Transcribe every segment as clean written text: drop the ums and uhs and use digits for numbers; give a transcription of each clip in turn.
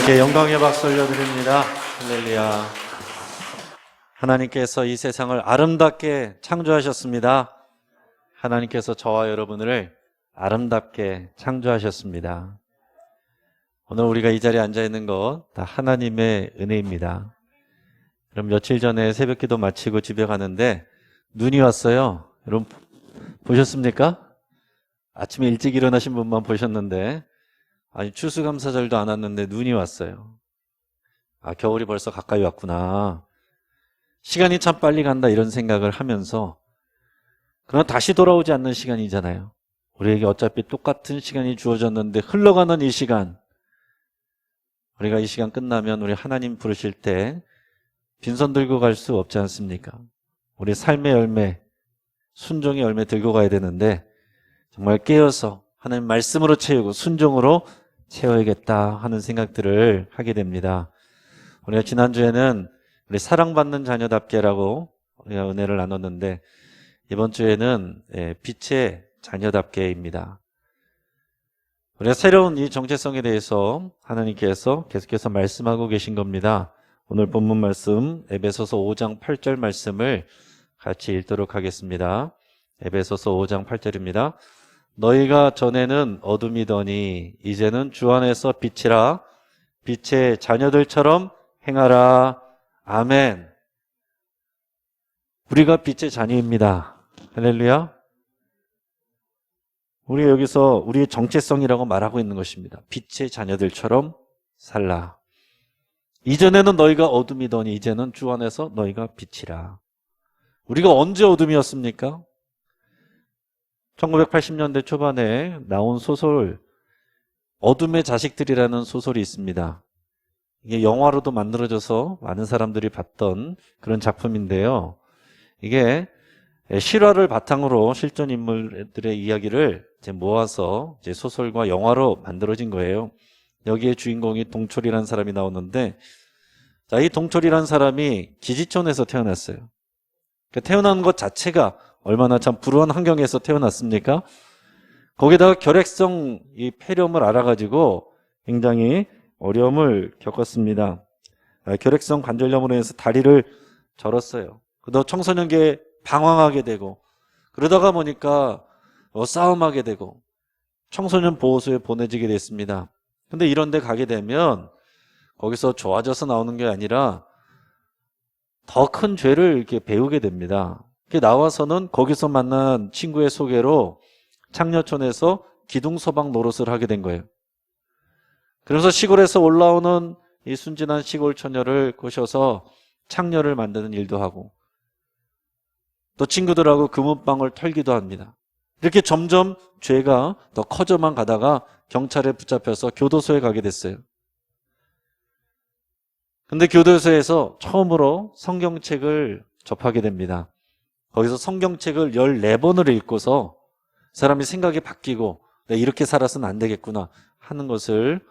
하나님께 영광의 박수 올려드립니다. 할렐루야. 하나님께서 이 세상을 아름답게 창조하셨습니다. 하나님께서 저와 여러분을 아름답게 창조하셨습니다. 오늘 우리가 이 자리에 앉아 있는 것 다 하나님의 은혜입니다. 그럼 며칠 전에 새벽 기도 마치고 집에 가는데 눈이 왔어요. 여러분 보셨습니까? 아침에 일찍 일어나신 분만 보셨는데, 아니 추수감사절도 안 왔는데 눈이 왔어요. 아, 겨울이 벌써 가까이 왔구나. 시간이 참 빨리 간다 이런 생각을 하면서, 그러나 다시 돌아오지 않는 시간이잖아요. 우리에게 어차피 똑같은 시간이 주어졌는데 흘러가는 이 시간, 우리가 이 시간 끝나면 우리 하나님 부르실 때 빈손 들고 갈 수 없지 않습니까? 우리 삶의 열매, 순종의 열매 들고 가야 되는데 정말 깨어서 하나님 말씀으로 채우고 순종으로 채워야겠다 하는 생각들을 하게 됩니다. 우리가 지난주에는 우리 사랑받는 자녀답게라고 우리가 은혜를 나눴는데, 이번 주에는 빛의 자녀답게입니다. 우리가 새로운 이 정체성에 대해서 하나님께서 계속해서 말씀하고 계신 겁니다. 오늘 본문 말씀 에베소서 5장 8절 말씀을 같이 읽도록 하겠습니다. 에베소서 5장 8절입니다. 너희가 전에는 어둠이더니 이제는 주 안에서 빛이라, 빛의 자녀들처럼 행하라. 아멘. 우리가 빛의 자녀입니다. 할렐루야. 우리 여기서 우리의 정체성이라고 말하고 있는 것입니다. 빛의 자녀들처럼 살라. 이전에는 너희가 어둠이더니 이제는 주 안에서 너희가 빛이라. 우리가 언제 어둠이었습니까? 1980년대 초반에 나온 소설 어둠의 자식들이라는 소설이 있습니다. 이게 영화로도 만들어져서 많은 사람들이 봤던 그런 작품인데요. 이게 실화를 바탕으로 실존 인물들의 이야기를 이제 모아서 이제 소설과 영화로 만들어진 거예요. 여기에 주인공이 동철이라는 사람이 나오는데, 자, 이 동철이라는 사람이 기지촌에서 태어났어요. 그러니까 태어난 것 자체가 얼마나 참 불우한 환경에서 태어났습니까? 거기다가 결핵성 이 폐렴을 알아가지고 굉장히 어려움을 겪었습니다. 결핵성 관절염으로 해서 다리를 절었어요. 그러다 청소년기에 방황하게 되고, 그러다가 보니까 싸움하게 되고 청소년 보호소에 보내지게 됐습니다. 근데 이런 데 가게 되면 거기서 좋아져서 나오는 게 아니라 더 큰 죄를 이렇게 배우게 됩니다. 나와서는 거기서 만난 친구의 소개로 창녀촌에서 기둥소방 노릇을 하게 된 거예요. 그래서 시골에서 올라오는 이 순진한 시골 처녀를 꼬셔서 창녀를 만드는 일도 하고, 또 친구들하고 금은방을 털기도 합니다. 이렇게 점점 죄가 더 커져만 가다가 경찰에 붙잡혀서 교도소에 가게 됐어요. 근데 교도소에서 처음으로 성경책을 접하게 됩니다. 거기서 성경책을 14번을 읽고서 사람이 생각이 바뀌고 내가 이렇게 살아서는 안 되겠구나 하는 것을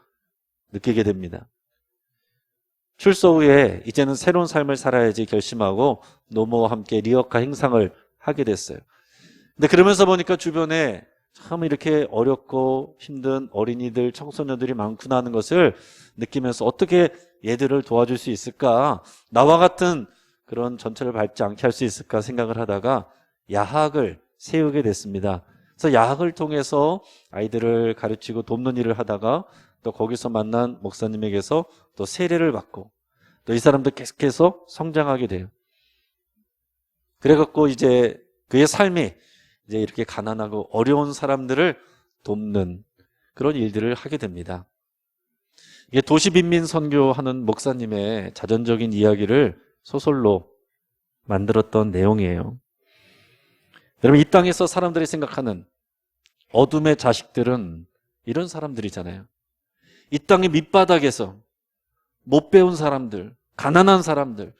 느끼게 됩니다. 출소 후에 이제는 새로운 삶을 살아야지 결심하고 노모와 함께 리어카 행상을 하게 됐어요. 근데 그러면서 보니까 주변에 참 이렇게 어렵고 힘든 어린이들, 청소년들이 많구나 하는 것을 느끼면서 어떻게 얘들을 도와줄 수 있을까? 나와 같은 그런 전철을 밟지 않게 할 수 있을까 생각을 하다가 야학을 세우게 됐습니다. 그래서 야학을 통해서 아이들을 가르치고 돕는 일을 하다가 또 거기서 만난 목사님에게서 또 세례를 받고 또 이 사람도 계속해서 성장하게 돼요. 그래갖고 이제 그의 삶이 이제 이렇게 가난하고 어려운 사람들을 돕는 그런 일들을 하게 됩니다. 이게 도시빈민 선교하는 목사님의 자전적인 이야기를 소설로 만들었던 내용이에요. 여러분, 이 땅에서 사람들이 생각하는 어둠의 자식들은 이런 사람들이잖아요. 이 땅의 밑바닥에서 못 배운 사람들, 가난한 사람들.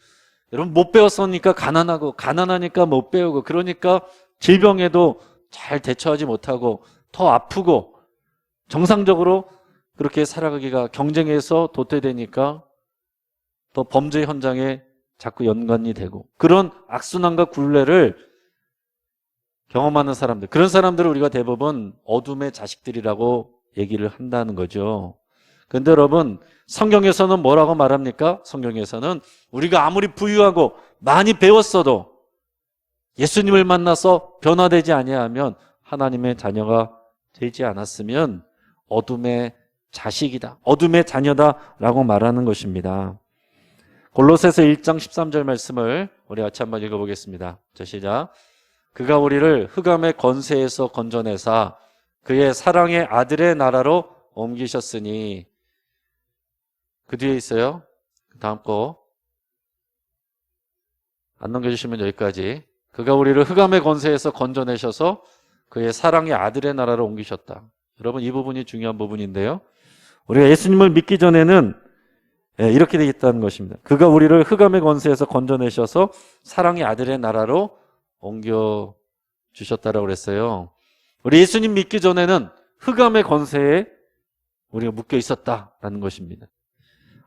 여러분, 못 배웠으니까 가난하고, 가난하니까 못 배우고, 그러니까 질병에도 잘 대처하지 못하고 더 아프고, 정상적으로 그렇게 살아가기가 경쟁에서 도태되니까 더 범죄 현장에 자꾸 연관이 되고, 그런 악순환과 굴레를 경험하는 사람들, 그런 사람들을 우리가 대부분 어둠의 자식들이라고 얘기를 한다는 거죠. 그런데 여러분, 성경에서는 뭐라고 말합니까? 성경에서는 우리가 아무리 부유하고 많이 배웠어도 예수님을 만나서 변화되지 아니하면, 하나님의 자녀가 되지 않았으면 어둠의 자식이다, 어둠의 자녀다라고 말하는 것입니다. 골로새서 1장 13절 말씀을 우리 같이 한번 읽어보겠습니다. 자, 시작. 그가 우리를 흑암의 권세에서 건져내사 그의 사랑의 아들의 나라로 옮기셨으니. 그 뒤에 있어요. 다음 거 안 넘겨주시면 여기까지. 그가 우리를 흑암의 권세에서 건져내셔서 그의 사랑의 아들의 나라로 옮기셨다. 여러분, 이 부분이 중요한 부분인데요. 우리가 예수님을 믿기 전에는 이렇게 되어 있다는 것입니다. 그가 우리를 흑암의 권세에서 건져내셔서 사랑의 아들의 나라로 옮겨주셨다라고 그랬어요. 우리 예수님 믿기 전에는 흑암의 권세에 우리가 묶여 있었다라는 것입니다.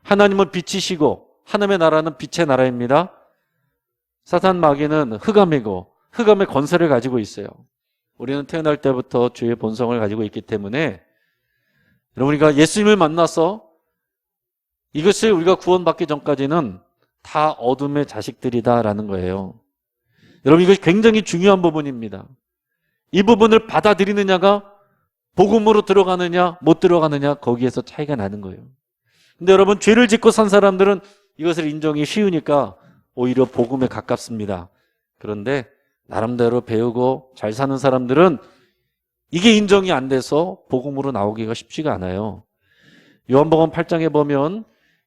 하나님은 빛이시고 하나님의 나라는 빛의 나라입니다. 사탄 마귀는 흑암이고 흑암의 권세를 가지고 있어요. 우리는 태어날 때부터 주의 본성을 가지고 있기 때문에, 여러분, 우리가 예수님을 만나서 이것을 우리가 구원받기 전까지는 다 어둠의 자식들이다라는 거예요. 여러분, 이것이 굉장히 중요한 부분입니다. 이 부분을 받아들이느냐가 복음으로 들어가느냐 못 들어가느냐, 거기에서 차이가 나는 거예요. 근데 여러분, 죄를 짓고 산 사람들은 이것을 인정이 쉬우니까 오히려 복음에 가깝습니다. 그런데 나름대로 배우고 잘 사는 사람들은 이게 인정이 안 돼서 복음으로 나오기가 쉽지가 않아요. 요한복음 8장에 보면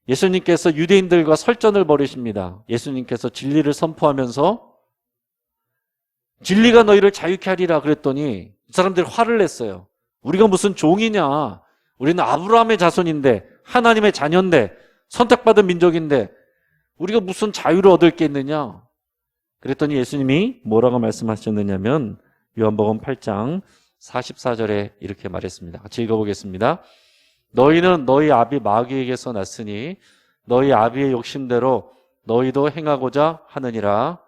예수님께서 유대인들과 설전을 벌이십니다. 예수님께서 진리를 선포하면서 진리가 너희를 자유케 하리라 그랬더니 이 사람들이 화를 냈어요. 우리가 무슨 종이냐, 우리는 아브라함의 자손인데 하나님의 자녀인데 선택받은 민족인데 우리가 무슨 자유를 얻을 게 있느냐. 그랬더니 예수님이 뭐라고 말씀하셨느냐면 요한복음 8장 44절에 이렇게 말했습니다. 같이 읽어보겠습니다. 너희는 너희 아비 마귀에게서 났으니 너희 아비의 욕심대로 너희도 행하고자 하느니라.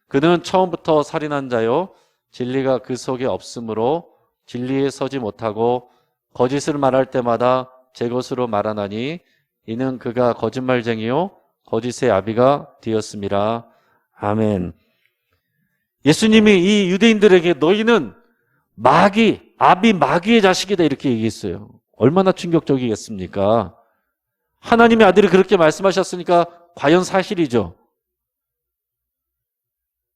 그는 처음부터 살인한 자요 진리가 그 속에 없으므로 진리에 서지 못하고 거짓을 말할 때마다 제 것으로 말하나니 이는 그가 거짓말쟁이요 거짓의 아비가 되었음이라. 아멘. 예수님이 이 유대인들에게 너희는 아비 마귀의 자식이다 이렇게 얘기했어요. 얼마나 충격적이겠습니까? 하나님의 아들이 그렇게 말씀하셨으니까 과연 사실이죠.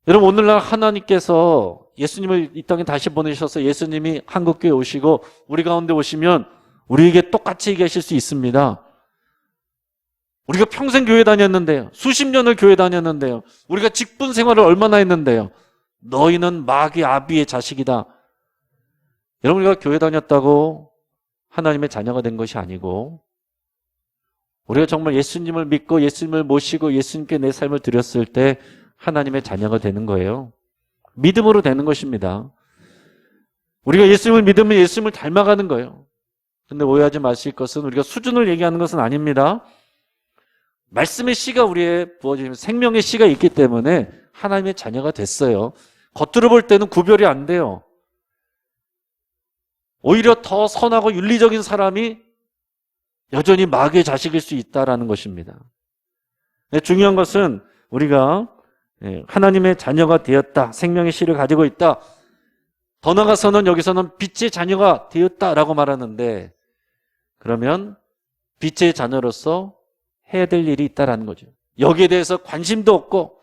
여러분, 오늘날 하나님께서 예수님을 이 땅에 다시 보내셔서 예수님이 한국교회 오시고 우리 가운데 오시면 우리에게 똑같이 얘기하실 수 있습니다. 우리가 평생 교회 다녔는데요. 수십 년을 교회 다녔는데요. 우리가 직분 생활을 얼마나 했는데요. 너희는 마귀 아비의 자식이다. 여러분, 우리가 교회 다녔다고 하나님의 자녀가 된 것이 아니고 우리가 정말 예수님을 믿고 예수님을 모시고 예수님께 내 삶을 드렸을 때 하나님의 자녀가 되는 거예요. 믿음으로 되는 것입니다. 우리가 예수님을 믿으면 예수님을 닮아가는 거예요. 근데 오해하지 마실 것은 우리가 수준을 얘기하는 것은 아닙니다. 말씀의 씨가 우리의 부어지는 생명의 씨가 있기 때문에 하나님의 자녀가 됐어요. 겉으로 볼 때는 구별이 안 돼요. 오히려 더 선하고 윤리적인 사람이 여전히 마귀의 자식일 수 있다는 것입니다. 중요한 것은 우리가 하나님의 자녀가 되었다, 생명의 씨를 가지고 있다. 더 나아가서는 여기서는 빛의 자녀가 되었다라고 말하는데, 그러면 빛의 자녀로서 해야 될 일이 있다라는 거죠. 여기에 대해서 관심도 없고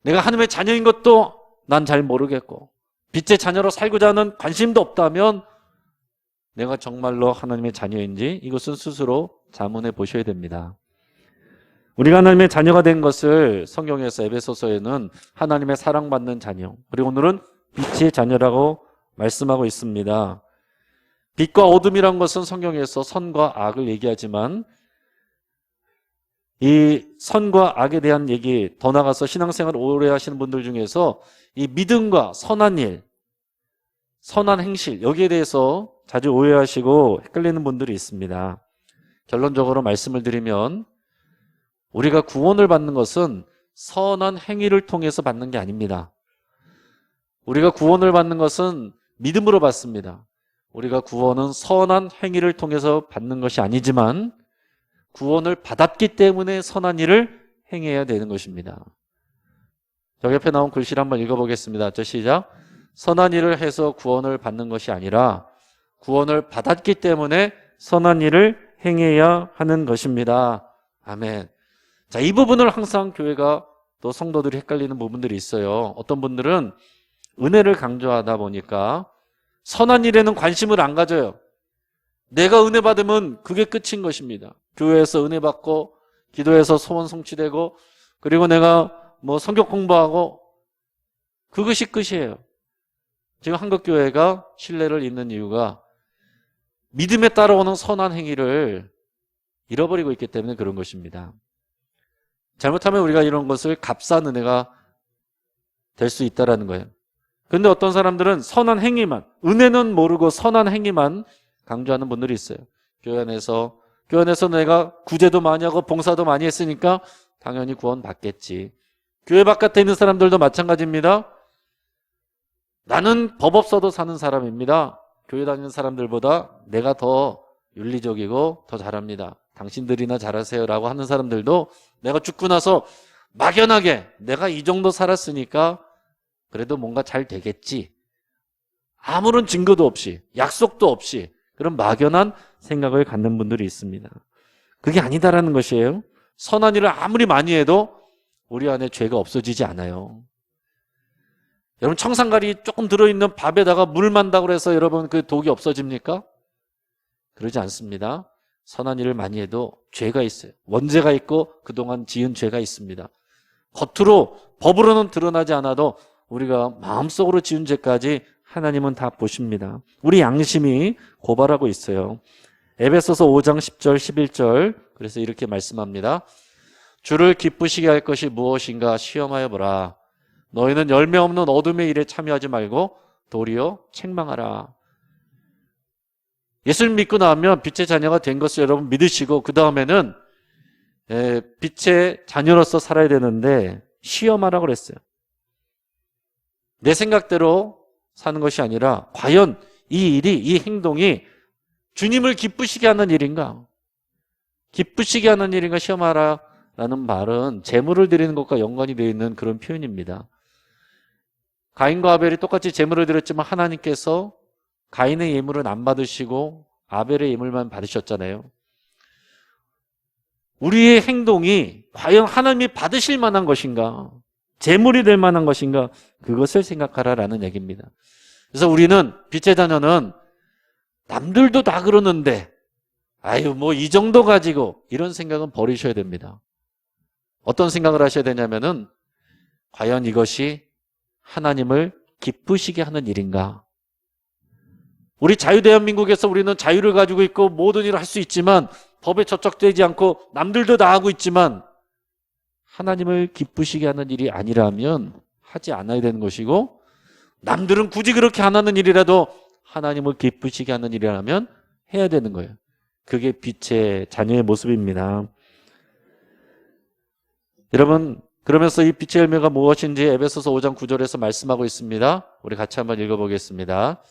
내가 하나님의 자녀인 것도 난 잘 모르겠고 빛의 자녀로 살고자 하는 관심도 없다면 내가 정말로 하나님의 자녀인지 이것은 스스로 자문해 보셔야 됩니다. 우리가 하나님의 자녀가 된 것을 성경에서 에베소서에는 하나님의 사랑받는 자녀, 그리고 오늘은 빛의 자녀라고 말씀하고 있습니다. 빛과 어둠이란 것은 성경에서 선과 악을 얘기하지만 이 선과 악에 대한 얘기, 더 나아가서 신앙생활 오래 하시는 분들 중에서 이 믿음과 선한 일, 선한 행실, 여기에 대해서 자주 오해하시고 헷갈리는 분들이 있습니다. 결론적으로 말씀을 드리면 우리가 구원을 받는 것은 선한 행위를 통해서 받는 게 아닙니다. 우리가 구원을 받는 것은 믿음으로 받습니다. 우리가 구원은 선한 행위를 통해서 받는 것이 아니지만 구원을 받았기 때문에 선한 일을 행해야 되는 것입니다. 저기 옆에 나온 글씨를 한번 읽어보겠습니다. 시작. 선한 일을 해서 구원을 받는 것이 아니라 구원을 받았기 때문에 선한 일을 행해야 하는 것입니다. 아멘. 자, 이 부분을 항상 교회가 또 성도들이 헷갈리는 부분들이 있어요. 어떤 분들은 은혜를 강조하다 보니까 선한 일에는 관심을 안 가져요. 내가 은혜 받으면 그게 끝인 것입니다. 교회에서 은혜 받고 기도해서 소원 성취되고 그리고 내가 뭐 성경 공부하고 그것이 끝이에요. 지금 한국교회가 신뢰를 잇는 이유가 믿음에 따라오는 선한 행위를 잃어버리고 있기 때문에 그런 것입니다. 잘못하면 우리가 이런 것을 값싼 은혜가 될 수 있다는 거예요. 그런데 어떤 사람들은 선한 행위만, 은혜는 모르고 선한 행위만 강조하는 분들이 있어요. 교회 안에서 내가 구제도 많이 하고 봉사도 많이 했으니까 당연히 구원 받겠지. 교회 바깥에 있는 사람들도 마찬가지입니다. 나는 법 없어도 사는 사람입니다. 교회 다니는 사람들보다 내가 더 윤리적이고 더 잘합니다. 당신들이나 잘하세요라고 하는 사람들도 내가 죽고 나서 막연하게 내가 이 정도 살았으니까 그래도 뭔가 잘 되겠지. 아무런 증거도 없이 약속도 없이 그런 막연한 생각을 갖는 분들이 있습니다. 그게 아니다라는 것이에요. 선한 일을 아무리 많이 해도 우리 안에 죄가 없어지지 않아요. 여러분 청산가리 조금 들어있는 밥에다가 물 만다고 해서 여러분 그 독이 없어집니까? 그러지 않습니다. 선한 일을 많이 해도 죄가 있어요. 원죄가 있고 그동안 지은 죄가 있습니다. 겉으로 법으로는 드러나지 않아도 우리가 마음속으로 지은 죄까지 하나님은 다 보십니다. 우리 양심이 고발하고 있어요. 에베소서 5장 10절 11절 그래서 이렇게 말씀합니다. 주를 기쁘시게 할 것이 무엇인가 시험하여 보라. 너희는 열매 없는 어둠의 일에 참여하지 말고 도리어 책망하라. 예수님 믿고 나면 빛의 자녀가 된 것을 여러분 믿으시고 그 다음에는 빛의 자녀로서 살아야 되는데 시험하라고 그랬어요. 내 생각대로 사는 것이 아니라 과연 이 일이, 이 행동이 주님을 기쁘시게 하는 일인가? 기쁘시게 하는 일인가 시험하라라는 말은 제물을 드리는 것과 연관이 되어 있는 그런 표현입니다. 가인과 아벨이 똑같이 제물을 드렸지만 하나님께서 가인의 예물은 안 받으시고 아벨의 예물만 받으셨잖아요. 우리의 행동이 과연 하나님이 받으실 만한 것인가? 제물이 될 만한 것인가? 그것을 생각하라라는 얘기입니다. 그래서 우리는 빛의 자녀는 남들도 다 그러는데 아유 뭐 이 정도 가지고 이런 생각은 버리셔야 됩니다. 어떤 생각을 하셔야 되냐면은 과연 이것이 하나님을 기쁘시게 하는 일인가? 우리 자유대한민국에서 우리는 자유를 가지고 있고 모든 일을 할 수 있지만 법에 저촉되지 않고 남들도 다 하고 있지만 하나님을 기쁘시게 하는 일이 아니라면 하지 않아야 되는 것이고 남들은 굳이 그렇게 안 하는 일이라도 하나님을 기쁘시게 하는 일이라면 해야 되는 거예요. 그게 빛의 자녀의 모습입니다. 여러분 그러면서 이 빛의 열매가 무엇인지 에베소서 5장 9절에서 말씀하고 있습니다. 우리 같이 한번 읽어보겠습니다.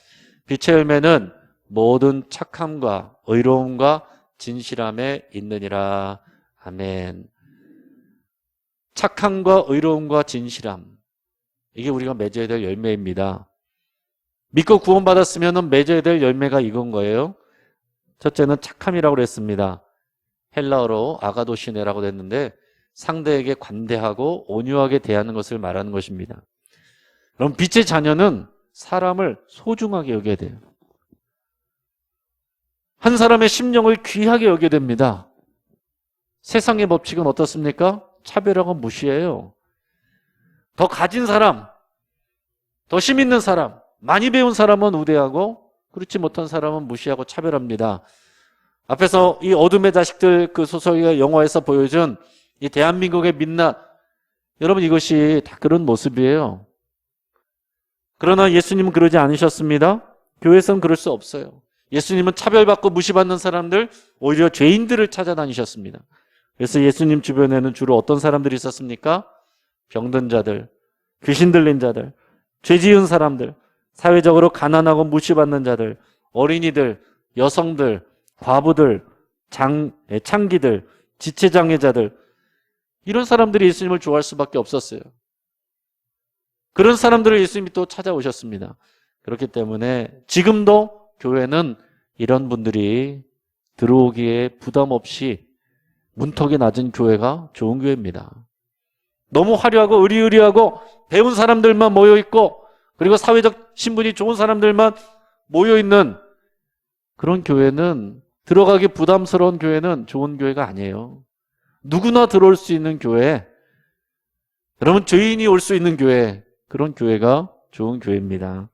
빛의 열매는 모든 착함과 의로움과 진실함에 있느니라. 아멘. 착함과 의로움과 진실함. 이게 우리가 맺어야 될 열매입니다. 믿고 구원받았으면 맺어야 될 열매가 이건 거예요. 첫째는 착함이라고 그랬습니다. 헬라어로 아가도시네라고 했는데 상대에게 관대하고 온유하게 대하는 것을 말하는 것입니다. 그럼 빛의 자녀는 사람을 소중하게 여겨야 돼요. 한 사람의 심령을 귀하게 여겨야 됩니다. 세상의 법칙은 어떻습니까? 차별하고 무시해요. 더 가진 사람, 더 힘 있는 사람, 많이 배운 사람은 우대하고 그렇지 못한 사람은 무시하고 차별합니다. 앞에서 이 어둠의 자식들 그 소설의 영화에서 보여준 이 대한민국의 민낯, 여러분 이것이 다 그런 모습이에요. 그러나 예수님은 그러지 않으셨습니다. 교회에서는 그럴 수 없어요. 예수님은 차별받고 무시받는 사람들, 오히려 죄인들을 찾아다니셨습니다. 그래서 예수님 주변에는 주로 어떤 사람들이 있었습니까? 병든 자들, 귀신 들린 자들, 죄 지은 사람들, 사회적으로 가난하고 무시받는 자들, 어린이들, 여성들, 과부들, 창기들, 지체장애자들, 이런 사람들이 예수님을 좋아할 수밖에 없었어요. 그런 사람들을 예수님이 또 찾아오셨습니다. 그렇기 때문에 지금도 교회는 이런 분들이 들어오기에 부담 없이 문턱이 낮은 교회가 좋은 교회입니다. 너무 화려하고 의리의리하고 배운 사람들만 모여있고 그리고 사회적 신분이 좋은 사람들만 모여있는 그런 교회는, 들어가기 부담스러운 교회는 좋은 교회가 아니에요. 누구나 들어올 수 있는 교회, 여러분 죄인이 올 수 있는 교회, 그런 교회가 좋은 교회입니다.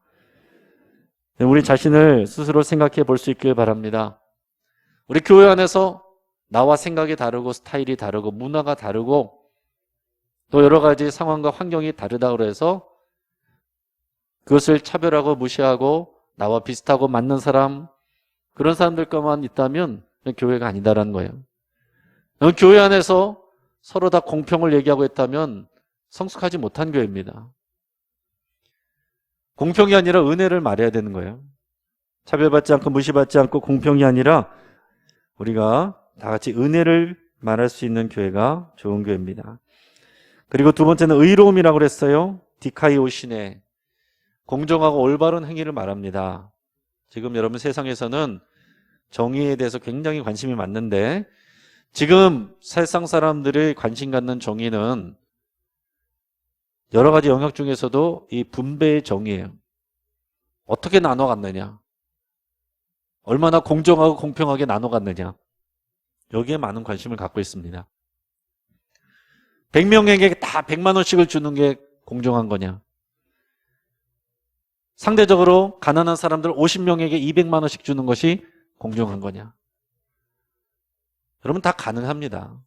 우리 자신을 스스로 생각해 볼 수 있길 바랍니다. 우리 교회 안에서 나와 생각이 다르고 스타일이 다르고 문화가 다르고 또 여러 가지 상황과 환경이 다르다고 해서 그것을 차별하고 무시하고 나와 비슷하고 맞는 사람, 그런 사람들과만 있다면 교회가 아니다라는 거예요. 교회 안에서 서로 다 공평을 얘기하고 있다면 성숙하지 못한 교회입니다. 공평이 아니라 은혜를 말해야 되는 거예요. 차별받지 않고 무시받지 않고 공평이 아니라 우리가 다 같이 은혜를 말할 수 있는 교회가 좋은 교회입니다. 그리고 두 번째는 의로움이라고 그랬어요. 디카이오시네, 공정하고 올바른 행위를 말합니다. 지금 여러분 세상에서는 정의에 대해서 굉장히 관심이 많는데 지금 세상 사람들이 관심 갖는 정의는 여러 가지 영역 중에서도 이 분배의 정의예요. 어떻게 나눠 갖느냐, 얼마나 공정하고 공평하게 나눠 갖느냐, 여기에 많은 관심을 갖고 있습니다. 100명에게 다 100만 원씩을 주는 게 공정한 거냐, 상대적으로 가난한 사람들 50명에게 200만 원씩 주는 것이 공정한 거냐. 여러분 다 가능합니다.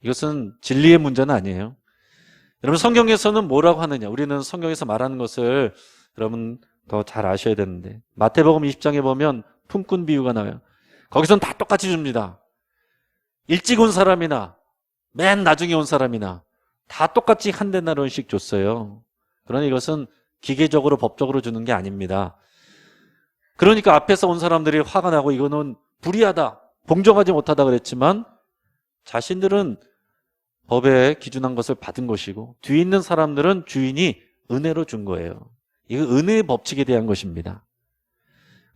이것은 진리의 문제는 아니에요. 여러분 성경에서는 뭐라고 하느냐, 우리는 성경에서 말하는 것을 여러분 더 잘 아셔야 되는데 마태복음 20장에 보면 품꾼 비유가 나와요. 거기서는 다 똑같이 줍니다. 일찍 온 사람이나 맨 나중에 온 사람이나 다 똑같이 한 데나리온씩 줬어요. 그러니 이것은 기계적으로 법적으로 주는 게 아닙니다. 그러니까 앞에서 온 사람들이 화가 나고 이거는 불의하다, 공정하지 못하다 그랬지만 자신들은 법에 기준한 것을 받은 것이고 뒤에 있는 사람들은 주인이 은혜로 준 거예요. 이거 은혜의 법칙에 대한 것입니다.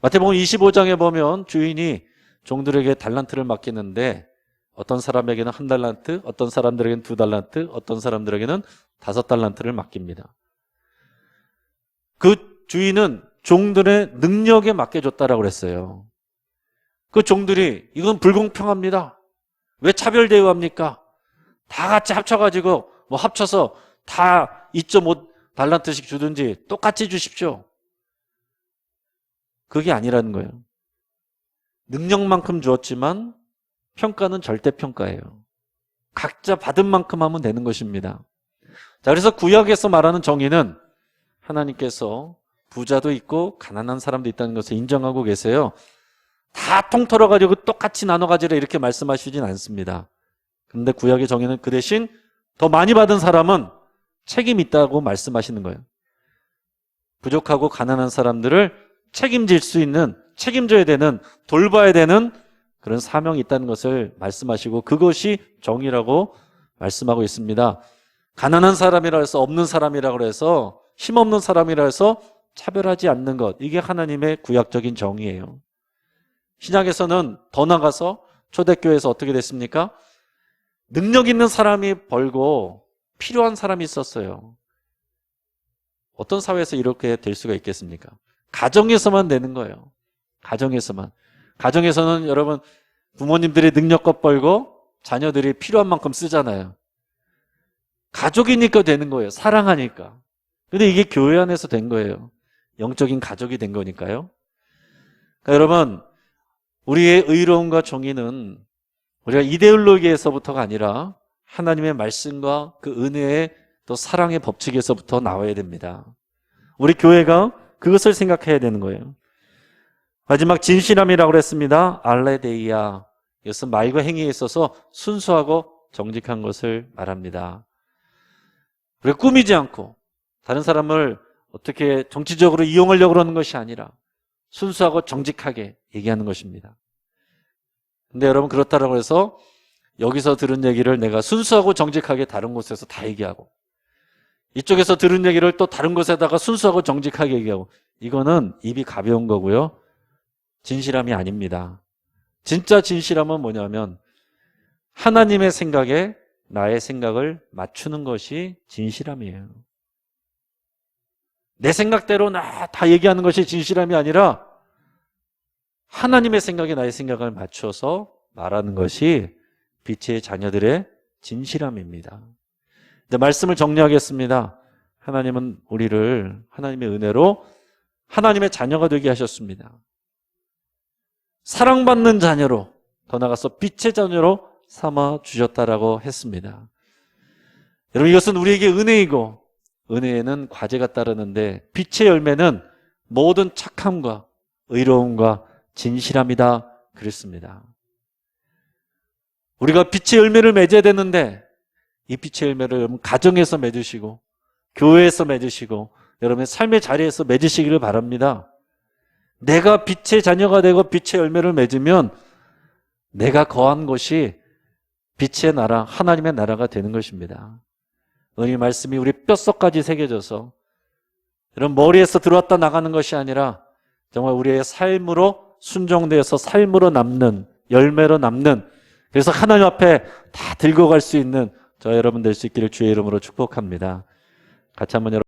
마태복음 25장에 보면 주인이 종들에게 달란트를 맡기는데 어떤 사람에게는 1달란트, 어떤 사람들에게는 2달란트, 어떤 사람들에게는 5달란트를 맡깁니다. 그 주인은 종들의 능력에 맡겨줬다라고 그랬어요. 그 종들이 이건 불공평합니다, 왜 차별 대우합니까? 다 같이 합쳐가지고 합쳐서 다 2.5달란트씩 주든지 똑같이 주십시오. 그게 아니라는 거예요. 능력만큼 주었지만 평가는 절대평가예요. 각자 받은 만큼 하면 되는 것입니다. 자, 그래서 구약에서 말하는 정의는 하나님께서 부자도 있고 가난한 사람도 있다는 것을 인정하고 계세요. 다 통틀어 가지고 똑같이 나눠 가지라 이렇게 말씀하시진 않습니다. 그런데 구약의 정의는 그 대신 더 많이 받은 사람은 책임이 있다고 말씀하시는 거예요. 부족하고 가난한 사람들을 책임질 수 있는, 책임져야 되는, 돌봐야 되는 그런 사명이 있다는 것을 말씀하시고 그것이 정의라고 말씀하고 있습니다. 가난한 사람이라 해서 없는 사람이라고 해서 힘없는 사람이라 해서 차별하지 않는 것, 이게 하나님의 구약적인 정의예요. 신약에서는 더 나가서 초대교회에서 어떻게 됐습니까? 능력 있는 사람이 벌고 필요한 사람이 있었어요. 어떤 사회에서 이렇게 될 수가 있겠습니까? 가정에서만 되는 거예요. 가정에서만. 가정에서는 여러분 부모님들이 능력껏 벌고 자녀들이 필요한 만큼 쓰잖아요. 가족이니까 되는 거예요. 사랑하니까. 근데 이게 교회 안에서 된 거예요. 영적인 가족이 된 거니까요. 그러니까 여러분, 우리의 의로움과 정의는 우리가 이데올로기에서부터가 아니라 하나님의 말씀과 그 은혜의 또 사랑의 법칙에서부터 나와야 됩니다. 우리 교회가 그것을 생각해야 되는 거예요. 마지막 진실함이라고 그랬습니다. 알레데이아, 이것은 말과 행위에 있어서 순수하고 정직한 것을 말합니다. 우리가 꾸미지 않고 다른 사람을 어떻게 정치적으로 이용하려고 그러는 것이 아니라 순수하고 정직하게 얘기하는 것입니다. 근데 여러분 그렇다고 해서 여기서 들은 얘기를 내가 순수하고 정직하게 다른 곳에서 다 얘기하고, 이쪽에서 들은 얘기를 또 다른 곳에다가 순수하고 정직하게 얘기하고, 이거는 입이 가벼운 거고요. 진실함이 아닙니다. 진짜 진실함은 뭐냐면 하나님의 생각에 나의 생각을 맞추는 것이 진실함이에요. 내 생각대로 나 다 얘기하는 것이 진실함이 아니라 하나님의 생각에 나의 생각을 맞춰서 말하는 것이 빛의 자녀들의 진실함입니다. 근데 말씀을 정리하겠습니다. 하나님은 우리를 하나님의 은혜로 하나님의 자녀가 되게 하셨습니다. 사랑받는 자녀로, 더 나아가서 빛의 자녀로 삼아 주셨다라고 했습니다. 여러분, 이것은 우리에게 은혜이고, 은혜에는 과제가 따르는데 빛의 열매는 모든 착함과 의로움과 진실함이다 그랬습니다. 우리가 빛의 열매를 맺어야 되는데 이 빛의 열매를 여러분 가정에서 맺으시고 교회에서 맺으시고 여러분의 삶의 자리에서 맺으시기를 바랍니다. 내가 빛의 자녀가 되고 빛의 열매를 맺으면 내가 거한 곳이 빛의 나라, 하나님의 나라가 되는 것입니다. 오늘 이 말씀이 우리 뼛속까지 새겨져서 여러분 머리에서 들어왔다 나가는 것이 아니라 정말 우리의 삶으로 순종되어서 삶으로 남는, 열매로 남는, 그래서 하나님 앞에 다 들고 갈 수 있는 저 여러분 될 수 있기를 주의 이름으로 축복합니다. 같이 한번 여러분